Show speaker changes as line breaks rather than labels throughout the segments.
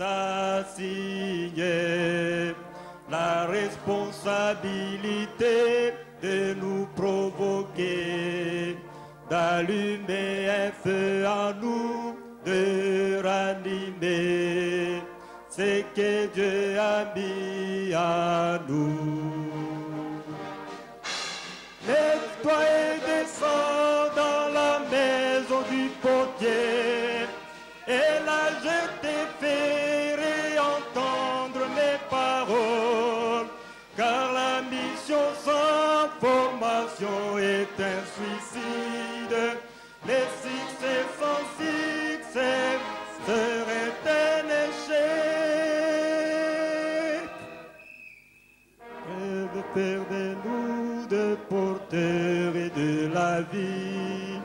s'assigner la responsabilité de nous provoquer, d'allumer un feu en nous, de ranimer ce que Dieu a mis en nous. Lève-toi et descends dans la maison du potier, et là je te ferai entendre mes paroles, car la mission sans formation est un suicide. Les succès sans succès seraient un échec. Rêve Père de nous, de porteurs et de la vie,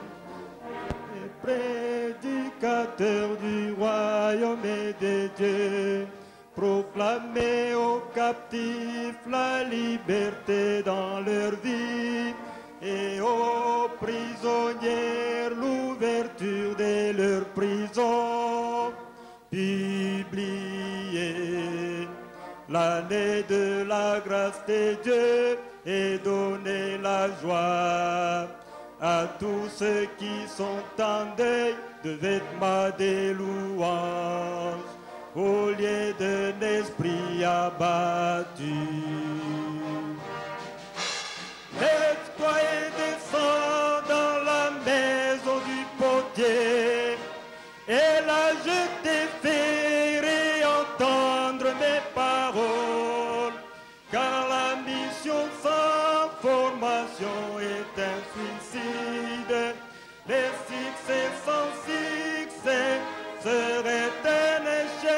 et prédicateurs du royaume et de Dieu, proclamer aux captifs la liberté dans leur vie, et aux prisonniers l'ouverture de leur prison. Publier l'année de la grâce de Dieu et donner la joie à tous ceux qui sont en deuil de vêtements des louanges, au lieu d'un esprit abattu. Lève-toi et descends dans la maison du potier, et là je te ferai entendre mes paroles, car la mission sans formation est un suicide. Les succès sans succès seraient un échec.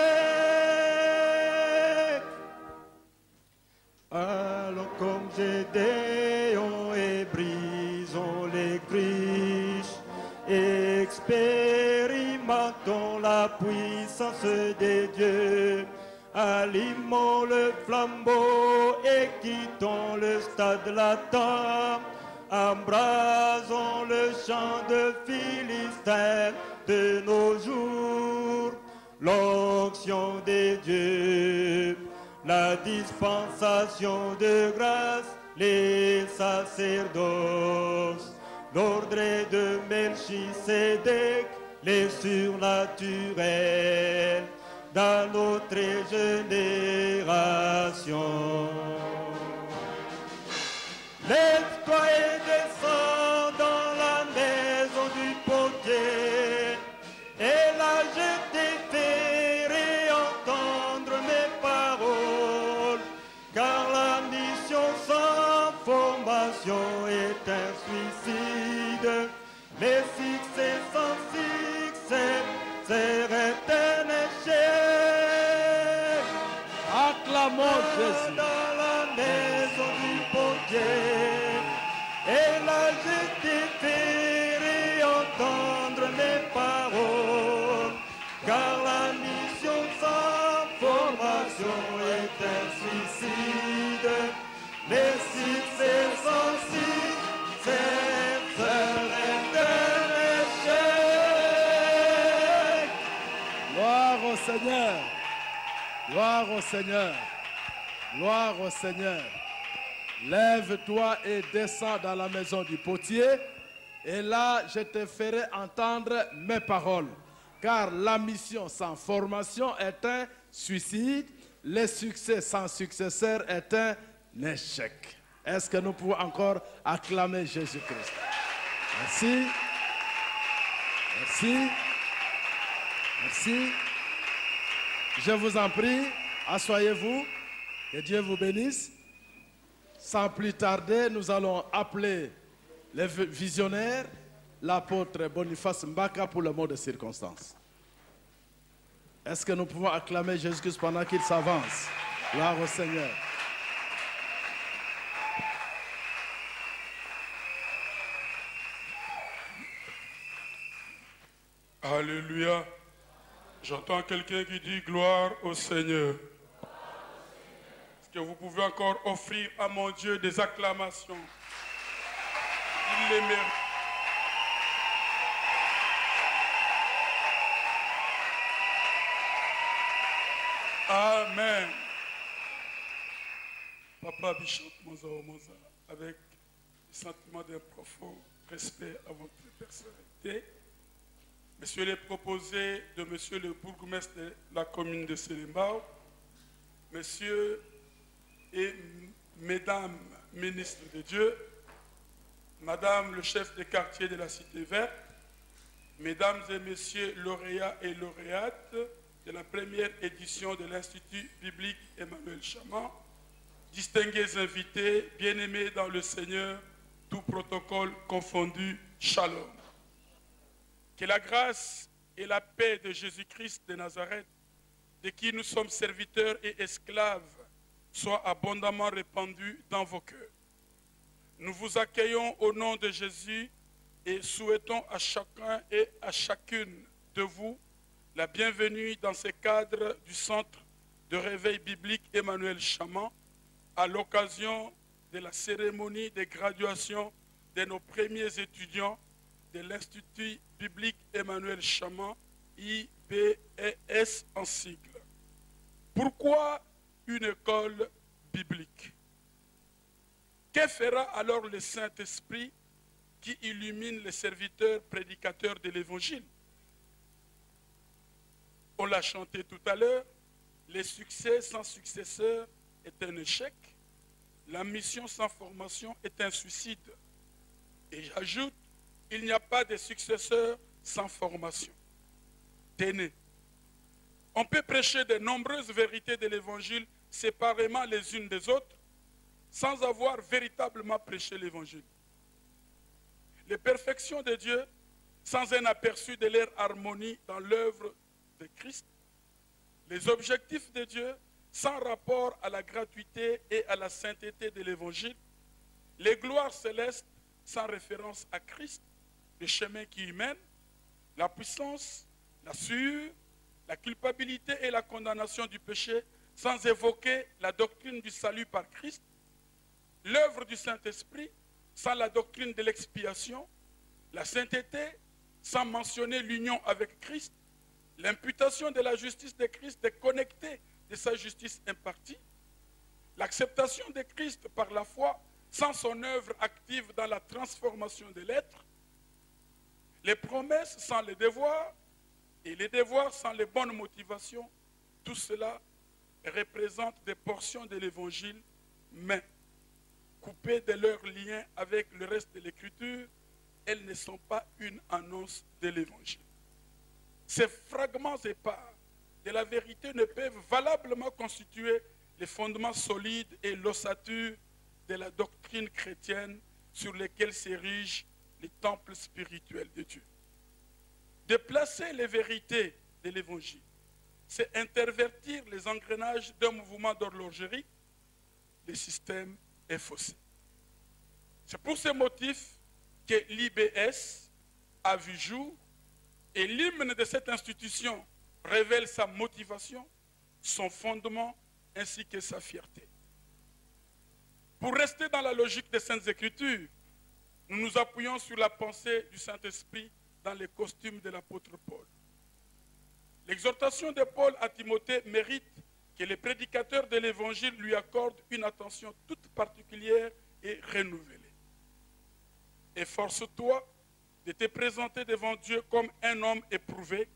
Allons comme Gédéon et brisons les criches, expérimentons la puissance de Dieu, allumons le flambeau et quittons le stade latent, embrasons le champ de Philistins de nos jours. L'onction de Dieu, la dispensation de grâce, les sacerdoces, l'ordre de Melchisédek, les surnaturels dans notre génération. Lève-toi et descends dans la maison du potier, et là je te ferai entendre mes paroles, car la mission sans formation est un suicide. Les succès sans succès seraient un échec.
Acclamons Jésus.
Dans la maison du potier, et là je te ferai entendre mes paroles, car la mission sans formation est un suicide. Les succès sans succès seraient un échec.
Gloire au Seigneur. Gloire au Seigneur. Gloire au Seigneur. Lève-toi et descends dans la maison du potier, et là je te ferai entendre mes paroles. Car la mission sans formation est un suicide, le succès sans successeur est un échec. Est-ce que nous pouvons encore acclamer Jésus-Christ? Merci. Merci. Merci. Je vous en prie, asseyez-vous. Que Dieu vous bénisse. Sans plus tarder, nous allons appeler le visionnaire, l'apôtre Boniface Mbaka, pour le mot de circonstance. Est-ce que nous pouvons acclamer Jésus-Christ pendant qu'il s'avance? Gloire au Seigneur.
Alléluia. J'entends quelqu'un qui dit gloire au Seigneur. Est-ce que vous pouvez encore offrir à mon Dieu des acclamations? Il les mérite. Amen. Papa Bishop Monzao Monza, avec le sentiment d'un profond respect à votre personnalité, Monsieur les proposés de Monsieur le bourgmestre de la commune de Selembao, Messieurs et Mesdames ministres de Dieu, Madame le chef de quartier de la Cité Verte, Mesdames et Messieurs lauréats et lauréates de la première édition de l'Institut biblique Emmanuel Chaman, distingués invités, bien-aimés dans le Seigneur, tout protocole confondu, shalom. Que la grâce et la paix de Jésus-Christ de Nazareth, de qui nous sommes serviteurs et esclaves, soient abondamment répandues dans vos cœurs. Nous vous accueillons au nom de Jésus et souhaitons à chacun et à chacune de vous la bienvenue dans ce cadre du Centre de réveil biblique Emmanuel Chaman à l'occasion de la cérémonie de graduation de nos premiers étudiants de l'Institut biblique Emmanuel Chaman, IBES en sigle. Pourquoi une école biblique? Que fera alors le Saint-Esprit qui illumine les serviteurs prédicateurs de l'Évangile? On l'a chanté tout à l'heure, le succès sans successeur est un échec, la mission sans formation est un suicide. Et j'ajoute, il n'y a pas de successeur sans formation. Tenez, on peut prêcher de nombreuses vérités de l'Évangile séparément les unes des autres, sans avoir véritablement prêché l'Évangile. Les perfections de Dieu, sans un aperçu de leur harmonie dans l'œuvre de Christ, les objectifs de Dieu sans rapport à la gratuité et à la sainteté de l'Évangile, les gloires célestes sans référence à Christ, le chemin qui y mène, la puissance, la sueur, la culpabilité et la condamnation du péché sans évoquer la doctrine du salut par Christ, l'œuvre du Saint-Esprit sans la doctrine de l'expiation, la sainteté sans mentionner l'union avec Christ, l'imputation de la justice de Christ déconnectée de sa justice impartie, l'acceptation de Christ par la foi sans son œuvre active dans la transformation de l'être, les promesses sans les devoirs et les devoirs sans les bonnes motivations, tout cela représente des portions de l'Évangile, mais coupées de leur lien avec le reste de l'Écriture, elles ne sont pas une annonce de l'Évangile. Ces fragments épars de la vérité ne peuvent valablement constituer les fondements solides et l'ossature de la doctrine chrétienne sur lesquels s'érigent les temples spirituels de Dieu. Déplacer les vérités de l'Évangile, c'est intervertir les engrenages d'un mouvement d'horlogerie. Le système est faussé. C'est pour ce motif que l'IBS a vu jour et l'hymne de cette institution révèle sa motivation, son fondement ainsi que sa fierté. Pour rester dans la logique des Saintes Écritures, nous nous appuyons sur la pensée du Saint-Esprit dans les costumes de l'apôtre Paul. L'exhortation de Paul à Timothée mérite que les prédicateurs de l'Évangile lui accordent une attention toute particulière et renouvelée. Efforce-toi de te présenter devant Dieu comme un homme éprouvé,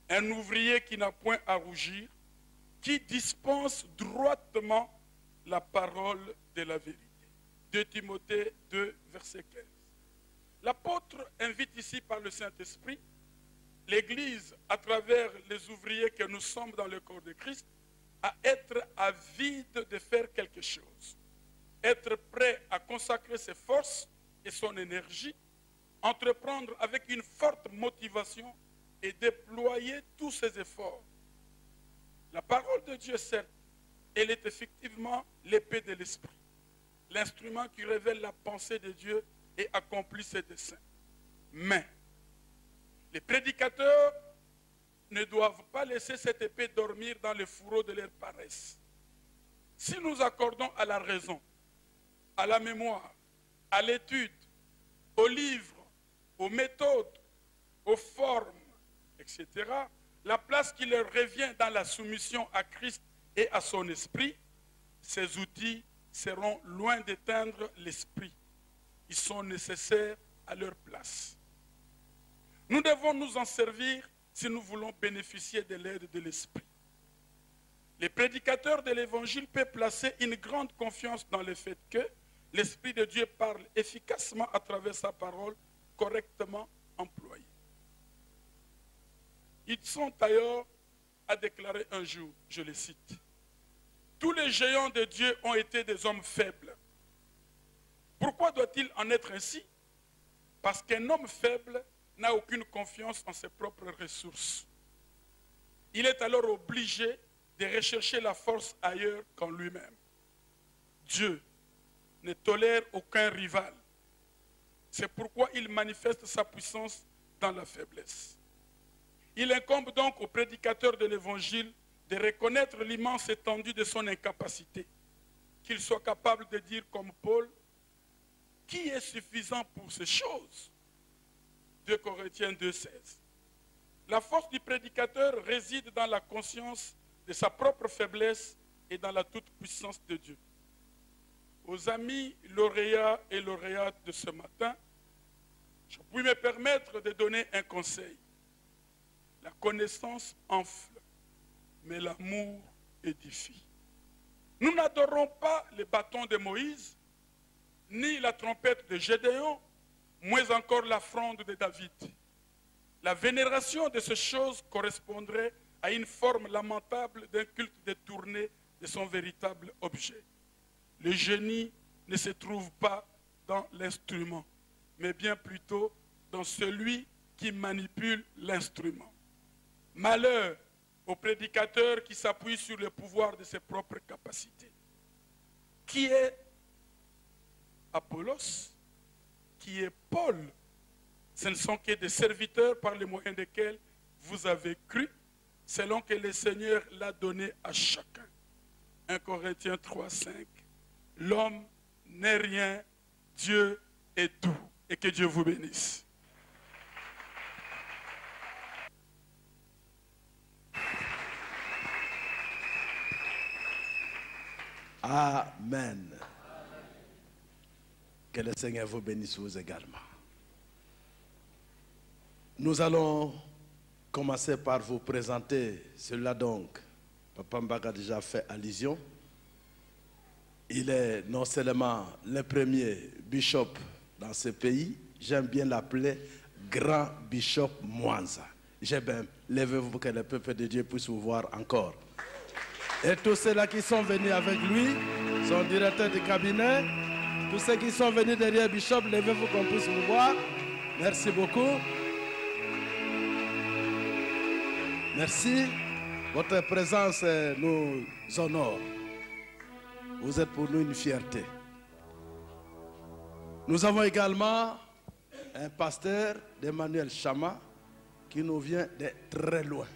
un ouvrier qui n'a point à rougir, qui dispense droitement la parole de la vérité. 2 Timothée 2, verset 15. L'apôtre invite ici par le Saint-Esprit l'Église, à travers les ouvriers que nous sommes dans le corps de Christ, à être avide de faire quelque chose. Être prêt à consacrer ses forces et son énergie, entreprendre avec une forte motivation et déployer tous ses efforts. La parole de Dieu, certes, elle est effectivement l'épée de l'esprit, l'instrument qui révèle la pensée de Dieu et accomplit ses desseins. Mais les prédicateurs ne doivent pas laisser cette épée dormir dans le fourreau de leur paresse. Si nous accordons à la raison, à la mémoire, à l'étude, aux livres, aux méthodes, aux formes, etc., la place qui leur revient dans la soumission à Christ et à son esprit, ces outils seront loin d'éteindre l'esprit. Ils sont nécessaires à leur place. Nous devons nous en servir si nous voulons bénéficier de l'aide de l'esprit. Les prédicateurs de l'évangile peuvent placer une grande confiance dans le fait que l'Esprit de Dieu parle efficacement à travers sa parole, correctement employée. Ils sont d'ailleurs à déclarer un jour, je les cite, « Tous les géants de Dieu ont été des hommes faibles. Pourquoi doit-il en être ainsi? Parce qu'un homme faible n'a aucune confiance en ses propres ressources. Il est alors obligé de rechercher la force ailleurs qu'en lui-même. Dieu ne tolère aucun rival. C'est pourquoi il manifeste sa puissance dans la faiblesse. Il incombe donc au prédicateur de l'évangile de reconnaître l'immense étendue de son incapacité, qu'il soit capable de dire comme Paul, « Qui est suffisant pour ces choses ?» 2 Corinthiens 2,16. La force du prédicateur réside dans la conscience de sa propre faiblesse et dans la toute-puissance de Dieu. Aux amis lauréats et lauréates de ce matin, je puis me permettre de donner un conseil. La connaissance enfle, mais l'amour édifie. Nous n'adorons pas les bâtons de Moïse, ni la trompette de Gédéon, moins encore la fronde de David. La vénération de ces choses correspondrait à une forme lamentable d'un culte détourné de son véritable objet. Le génie ne se trouve pas dans l'instrument, mais bien plutôt dans celui qui manipule l'instrument. Malheur au prédicateur qui s'appuie sur le pouvoir de ses propres capacités. Qui est Apollos? Qui est Paul? Ce ne sont que des serviteurs par les moyens desquels vous avez cru, selon que le Seigneur l'a donné à chacun. 1 Corinthiens 3, 5. L'homme n'est rien, Dieu est tout. Et que Dieu vous bénisse.
Amen. Que le Seigneur vous bénisse vous également. Nous allons commencer par vous présenter cela donc. Papa Mbaga a déjà fait allusion. Il est non seulement le premier bishop dans ce pays, j'aime bien l'appeler grand bishop Mwanza. J'aime bien, levez-vous pour que le peuple de Dieu puisse vous voir encore. Et tous ceux-là qui sont venus avec lui, son directeur de cabinet, tous ceux qui sont venus derrière Bishop, levez-vous qu'on puisse vous voir. Merci beaucoup. Merci. Votre présence nous honore. Vous êtes pour nous une fierté. Nous avons également un pasteur d'Emmanuel Chama qui nous vient de très loin,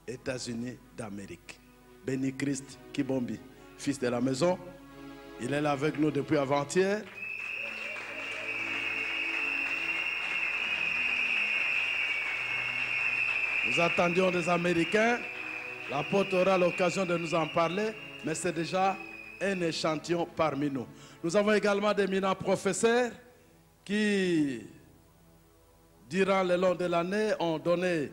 États-Unis d'Amérique. Béni Christ Kibombi, fils de la maison. Il est là avec nous depuis avant-hier. Nous attendions des Américains. L'apôtre aura l'occasion de nous en parler, mais c'est déjà un échantillon parmi nous. Nous avons également d'éminents professeurs qui, durant le long de l'année, ont donné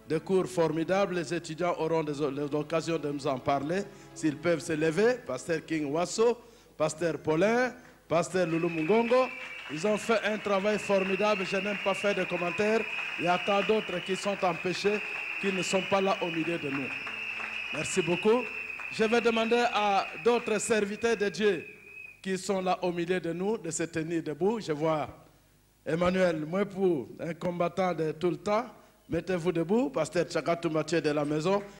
des cours formidables. Les étudiants auront l'occasion de nous en parler. S'ils peuvent se lever, Pasteur King Wasso, Pasteur Paulin, Pasteur Loulou Mungongo, ils ont fait un travail formidable. Je n'ai même pas fait de commentaires. Il y a tant d'autres qui sont empêchés, qui ne sont pas là au milieu de nous. Merci beaucoup. Je vais demander à d'autres serviteurs de Dieu qui sont là au milieu de nous de se tenir debout. Je vois Emmanuel Mouepou, un combattant de tout le temps. Mettez-vous debout, Pasteur Tchakatou Mathieu de la maison.